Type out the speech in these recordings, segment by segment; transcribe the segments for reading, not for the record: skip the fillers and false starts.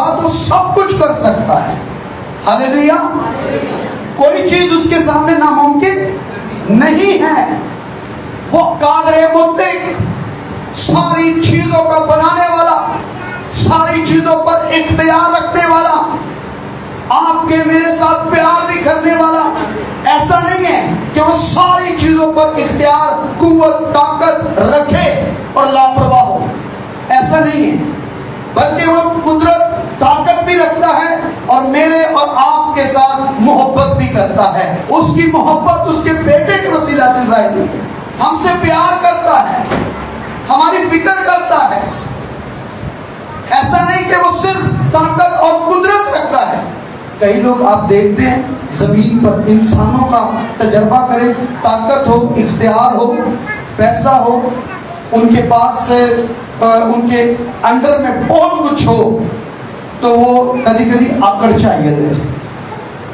ساتھ وہ سب کچھ کر سکتا ہے. ہاللیلویا. کوئی چیز اس کے سامنے ناممکن نہیں ہے. وہ قادر مطلق، ساری چیزوں کا بنانے والا، ساری چیزوں پر اختیار رکھنے والا، آپ کے میرے ساتھ پیار بھی کرنے والا. ایسا نہیں ہے کہ وہ ساری چیزوں پر اختیار، قوت، طاقت رکھے اور لاپرواہ ہو. ایسا نہیں ہے، بلکہ وہ قدرت، طاقت بھی رکھتا ہے اور میرے اور آپ کے ساتھ محبت بھی کرتا ہے. اس کی محبت اس کے بیٹے کے وسیلہ سے ظاہر ہوئی ہے. ہم سے پیار کرتا ہے، ہماری فکر کرتا ہے. ایسا نہیں کہ وہ صرف طاقت اور قدرت رکھتا ہے. کئی لوگ آپ دیکھتے ہیں زمین پر انسانوں کا تجربہ کریں، طاقت ہو، اختیار ہو، پیسہ ہو، ان کے پاس ان کے انڈر میں بہت کچھ ہو تو وہ کبھی کبھی آکڑ چاہیے دے،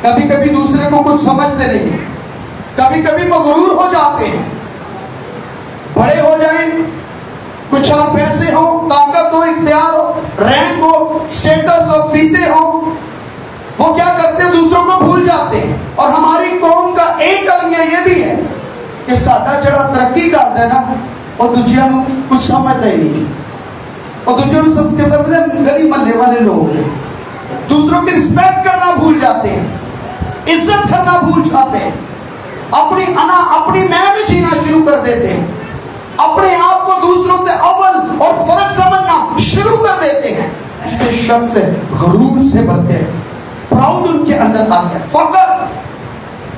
کبھی کبھی دوسرے کو کچھ سمجھتے نہیں، کبھی کبھی مغرور ہو جاتے ہیں. بڑے ہو جائیں، کچھ اور پیسے ہو، طاقت ہو، اختیار ہو، رینک ہو، اسٹیٹس ہو، فیتے ہو، وہ کیا کرتے ہیں؟ دوسروں کو بھول جاتے ہیں. اور ہماری قوم کا ایک المیہ یہ بھی ہے کہ ساڈا جڑا ترقی کرتا ہے نا، اور دوسروں کو کچھ سمجھتا ہی نہیں، اور دوسروں سب کے سب گلی محلے والے لوگ ہیں. دوسروں کی رسپیکٹ کرنا بھول جاتے ہیں، عزت کرنا بھول جاتے ہیں، اپنی انا، اپنی میں بھی جینا شروع کر دیتے ہیں، اپنے آپ کو دوسروں سے اول اور فرق سمجھنا شروع کر دیتے ہیں. ایسے شخص غرور سے بھرتے ہیں، پراؤڈ ان کے اندر آتا ہے.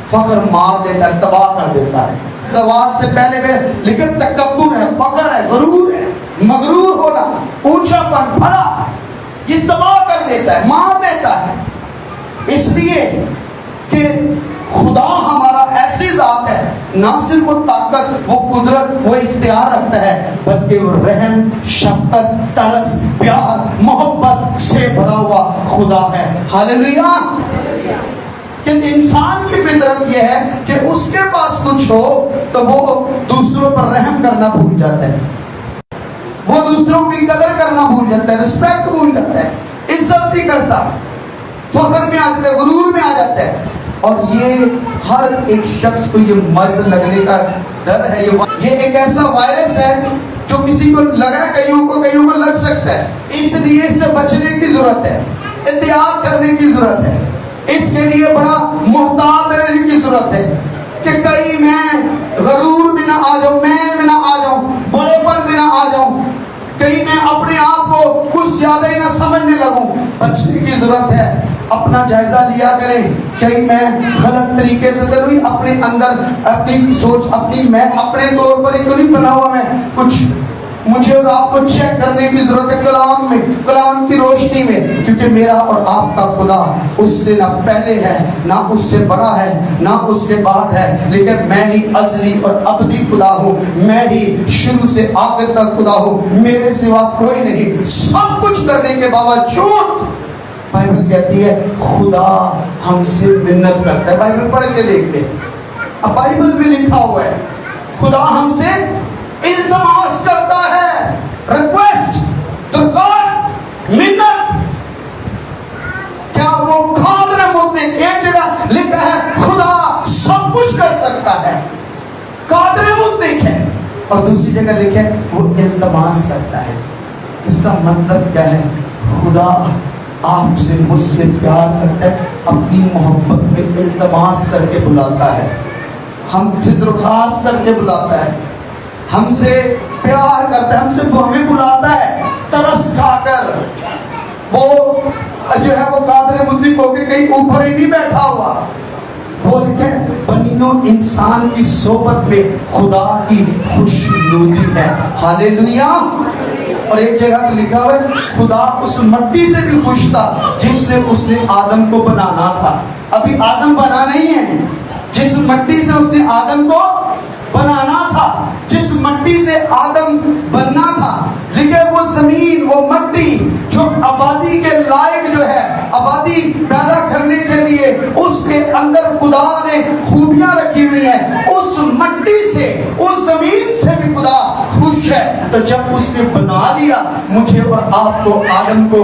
فخر مار دیتا ہے، تباہ کر دیتا ہے. زوال سے پہلے میں لیکن تکبر ہے، فخر ہے، غرور ہے، مغرور ہونا، اونچا پن، بڑا، یہ تباہ کر دیتا ہے، مار دیتا ہے. اس لیے کہ خدا ہمارا ایسی ذات ہے، نہ صرف وہ طاقت، وہ قدرت، وہ اختیار رکھتا ہے، بلکہ وہ رحم، شفقت، ترس، پیار، محبت سے بھرا ہوا خدا ہے. ہاللیلویا. کہ انسان کی فطرت یہ ہے کہ اس کے پاس کچھ ہو تو وہ دوسروں پر رحم کرنا بھول جاتا ہے، وہ دوسروں کی قدر کرنا بھول جاتا ہے، رسپیکٹ بھول جاتا ہے، عزت نہیں کرتا، فخر میں آ جاتا ہے، غرور میں آ جاتا ہے. اور یہ ہر ایک شخص کو یہ مرض لگنے کا ڈر ہے. یہ ایک ایسا وائرس ہے جو کسی کو لگا ہے، کئیوں کو لگ سکتا ہے. اس لیے اس سے بچنے کی ضرورت ہے، احتیاط کرنے کی ضرورت ہے. اس کے لیے بڑا محتاط رہنے کی ضرورت ہے کہ کہیں میں غرور میں نہ آ جاؤں، میں نہ آ جاؤں، بڑے پن میں نہ آ جاؤں، کہیں میں اپنے آپ کو کچھ زیادہ ہی نہ سمجھنے لگوں. بچنے کی ضرورت ہے. اپنا جائزہ لیا کریں، کہیں میں غلط طریقے سے تو نہیں، اپنے اندر اپنی سوچ، اپنی میں اپنے طور پر ہی تو نہیں بنا ہوا. میں کچھ مجھے اور آپ کو چیک کرنے کی ضرورت ہے کلام میں، کلام کی روشنی میں، کیونکہ میرا اور آپ کا خدا اس سے نہ پہلے ہے، نہ اس سے بڑا ہے، نہ اس کے بعد ہے، لیکن میں ہی ازلی اور ابدی خدا ہوں. میں ہی شروع سے آخر تک خدا ہوں، میرے سوا کوئی نہیں. سب کچھ کرنے کے باوجود بائبل کہتی ہے خدا ہم سے منت کرتا ہے. بائبل پڑھ کے دیکھ لیں، اب بائبل میں لکھا ہوا ہے خدا ہم سے التماس کرتا ہے، ریکویسٹ، درخواست، منت. کیا وہ قادر مطلق؟ ایک جگہ لکھا ہے خدا سب کچھ کر سکتا ہے، قادر مطلق ہے، اور دوسری جگہ لکھا ہے وہ التماس کرتا ہے. اس کا مطلب کیا ہے؟ خدا آپ سے، مجھ سے پیار کرتا ہے، اپنی محبت میں التماس کر کے بلاتا ہے، ہم سے درخواست کر کے بلاتا ہے، ہم سے پیار کرتا ہے، ہم سے ہمیں بلاتا ہے ترس کھا کر. وہ جو ہے وہ قادر مطلق ہو کے کہیں اوپر ہی نہیں بیٹھا ہوا. وہ لکھے بنینو انسان کی صحبت میں خدا کی خوشنودی ہے. ہاللیلویا. اور ایک جگہ تو لکھا ہوا ہے خدا اس مٹی سے بھی خوش تھا جس سے اس نے آدم کو بنانا تھا. ابھی آدم بنا نہیں ہے، جس مٹی سے اس نے آدم کو بنانا تھا، جس مٹی سے آدم بننا تھا، لیکن وہ زمین، وہ مٹی جو آبادی کے لائق جو ہے، آبادی پیدا کرنے کے لیے اس کے اندر خدا نے خوبیاں رکھی ہوئی ہیں، اس مٹی سے، اس زمین سے بھی خدا خوش ہے. تو جب اس نے بنا لیا مجھے اور آپ کو، آدم کو،